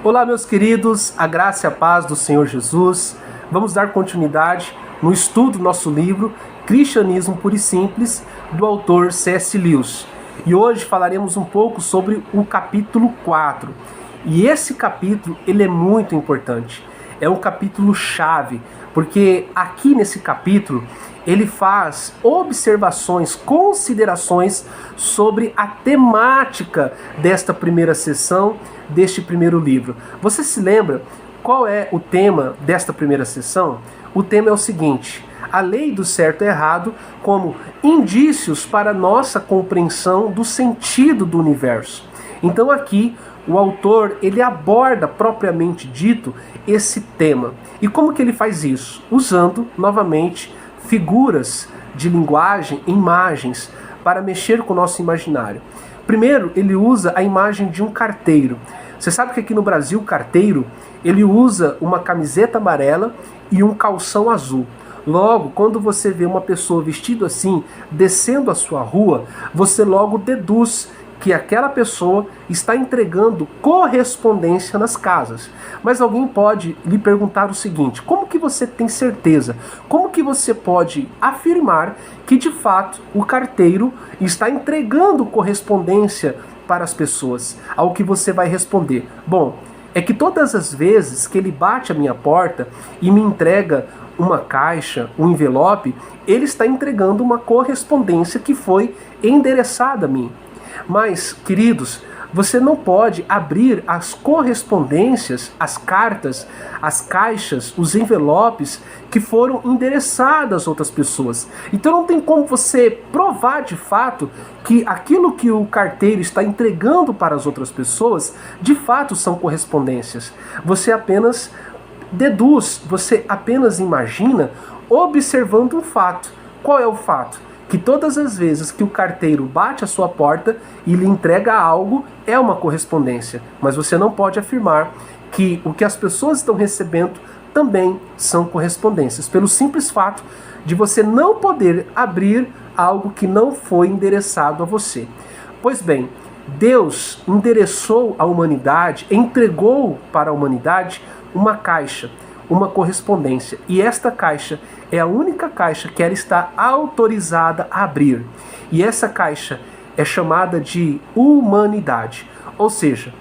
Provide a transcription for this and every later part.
Olá, meus queridos, a graça e a paz do Senhor Jesus. Vamos dar continuidade no estudo do nosso livro Cristianismo Puro e Simples, do autor C.S. Lewis. E hoje falaremos um pouco sobre o capítulo 4. E esse capítulo, ele é muito importante. É um capítulo chave, porque aqui nesse capítulo ele faz observações, considerações sobre a temática desta primeira sessão, deste primeiro livro. Você se lembra qual é o tema desta primeira sessão? O tema é o seguinte: a lei do certo e errado como indícios para nossa compreensão do sentido do universo. Então aqui o autor ele aborda propriamente dito esse tema. E como que ele faz isso? Usando novamente figuras de linguagem, imagens, para mexer com o nosso imaginário. Primeiro, ele usa a imagem de um carteiro. Você sabe que aqui no Brasil, o carteiro, ele usa uma camiseta amarela e um calção azul. Logo, quando você vê uma pessoa vestida assim, descendo a sua rua, você logo deduz que aquela pessoa está entregando correspondência nas casas. Mas alguém pode lhe perguntar o seguinte: como que você tem certeza? Como que você pode afirmar que de fato o carteiro está entregando correspondência para as pessoas? Ao que você vai responder: bom, é que todas as vezes que ele bate a minha porta e me entrega uma caixa, um envelope, ele está entregando uma correspondência que foi endereçada a mim. Mas, queridos, você não pode abrir as correspondências, as cartas, as caixas, os envelopes que foram endereçadas a outras pessoas. Então não tem como você provar de fato que aquilo que o carteiro está entregando para as outras pessoas, de fato são correspondências. Você apenas deduz, você apenas imagina observando um fato. Qual é o fato? Que todas as vezes que o carteiro bate a sua porta e lhe entrega algo, é uma correspondência. Mas você não pode afirmar que o que as pessoas estão recebendo também são correspondências, pelo simples fato de você não poder abrir algo que não foi endereçado a você. Pois bem, Deus endereçou a humanidade, entregou para a humanidade uma caixa, uma correspondência. E esta caixa é a única caixa que ela está autorizada a abrir. E essa caixa é chamada de humanidade. Ou seja,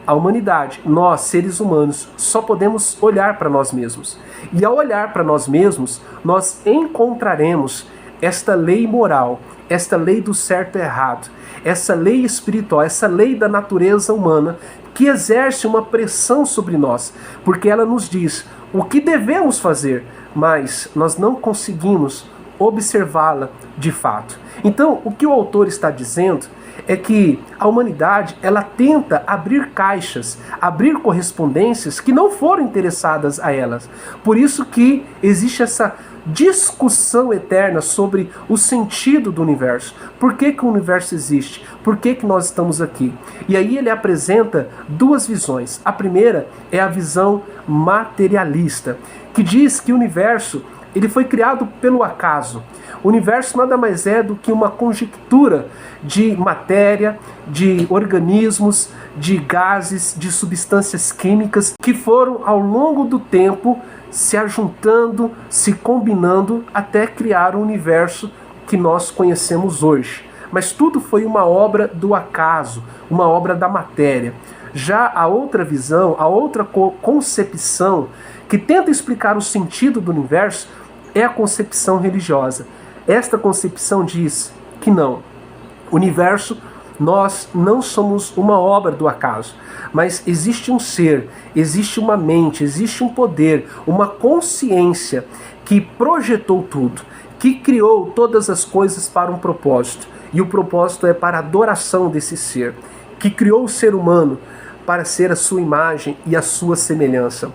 a humanidade, nós, seres humanos, só podemos olhar para nós mesmos. E ao olhar para nós mesmos, nós encontraremos esta lei moral, esta lei do certo e errado, essa lei espiritual, essa lei da natureza humana que exerce uma pressão sobre nós, porque ela nos diz o que devemos fazer, mas nós não conseguimos observá-la de fato. Então, o que o autor está dizendo é que a humanidade ela tenta abrir caixas, abrir correspondências que não foram interessadas a elas. Por isso que existe essa discussão eterna sobre o sentido do universo. Por que que o universo existe? Por que que nós estamos aqui? E aí ele apresenta duas visões. A primeira é a visão materialista, que diz que o universo ele foi criado pelo acaso. O universo nada mais é do que uma conjectura de matéria, de organismos, de gases, de substâncias químicas que foram ao longo do tempo se ajuntando, se combinando até criar o universo que nós conhecemos hoje. Mas tudo foi uma obra do acaso, uma obra da matéria. Já a outra visão, a outra concepção que tenta explicar o sentido do universo é a concepção religiosa. Esta concepção diz que não. O universo, nós não somos uma obra do acaso, mas existe um ser, existe uma mente, existe um poder, uma consciência que projetou tudo, que criou todas as coisas para um propósito. E o propósito é para a adoração desse ser, que criou o ser humano para ser a sua imagem e a sua semelhança.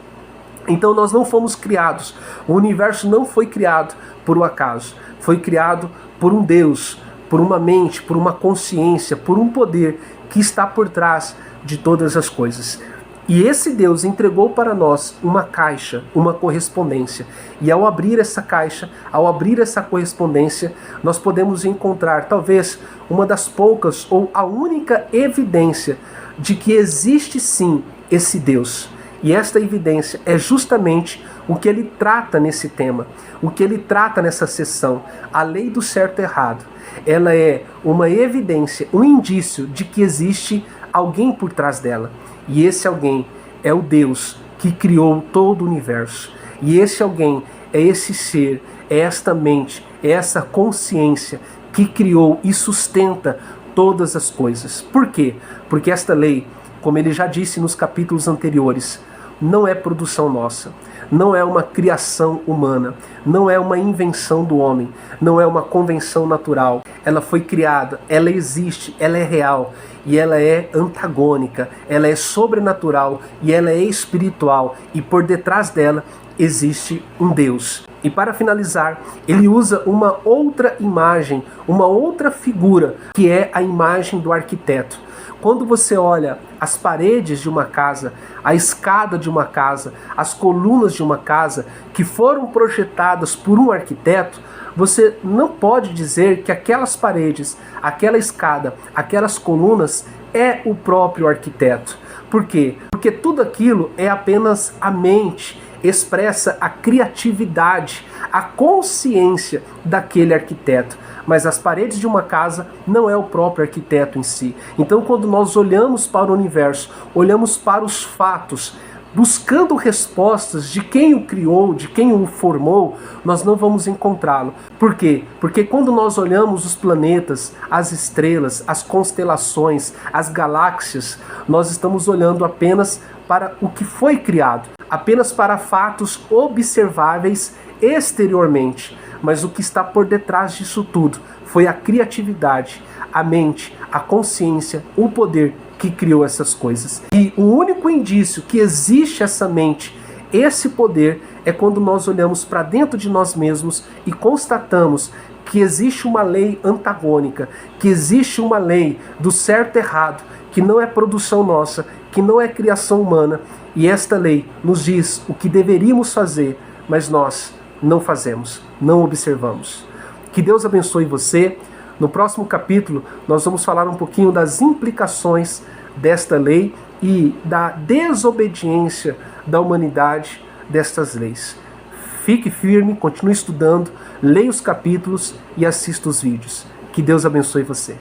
Então nós não fomos criados, o universo não foi criado por um acaso, foi criado por um Deus, por uma mente, por uma consciência, por um poder que está por trás de todas as coisas. E esse Deus entregou para nós uma caixa, uma correspondência. E ao abrir essa caixa, ao abrir essa correspondência, nós podemos encontrar talvez uma das poucas ou a única evidência de que existe sim esse Deus. E esta evidência é justamente o que ele trata nesse tema, o que ele trata nessa sessão. A lei do certo e errado. Ela é uma evidência, um indício de que existe alguém por trás dela. E esse alguém é o Deus que criou todo o universo. E esse alguém é esse ser, é esta mente, é essa consciência que criou e sustenta todas as coisas. Por quê? Porque esta lei, como ele já disse nos capítulos anteriores, não é produção nossa, não é uma criação humana, não é uma invenção do homem, não é uma convenção natural. Ela foi criada, ela existe, ela é real e ela é antagônica, ela é sobrenatural e ela é espiritual, e por detrás dela existe um Deus. E para finalizar, ele usa uma outra imagem, uma outra figura, que é a imagem do arquiteto. Quando você olha as paredes de uma casa, a escada de uma casa, as colunas de uma casa que foram projetadas por um arquiteto, você não pode dizer que aquelas paredes, aquela escada, aquelas colunas é o próprio arquiteto. Por quê? Porque tudo aquilo é apenas a mente, expressa a criatividade, a consciência daquele arquiteto. Mas as paredes de uma casa não é o próprio arquiteto em si. Então, quando nós olhamos para o universo, olhamos para os fatos, buscando respostas de quem o criou, de quem o formou, nós não vamos encontrá-lo. Por quê? Porque quando nós olhamos os planetas, as estrelas, as constelações, as galáxias, nós estamos olhando apenas para o que foi criado, apenas para fatos observáveis exteriormente. Mas o que está por detrás disso tudo foi a criatividade, a mente, a consciência, o poder que criou essas coisas. E o único indício que existe essa mente, esse poder, é quando nós olhamos para dentro de nós mesmos e constatamos que existe uma lei antagônica, que existe uma lei do certo e errado, que não é produção nossa, que não é criação humana. E esta lei nos diz o que deveríamos fazer, mas nós não fazemos, não observamos. Que Deus abençoe você. No próximo capítulo, nós vamos falar um pouquinho das implicações desta lei e da desobediência da humanidade destas leis. Fique firme, continue estudando, leia os capítulos e assista os vídeos. Que Deus abençoe você.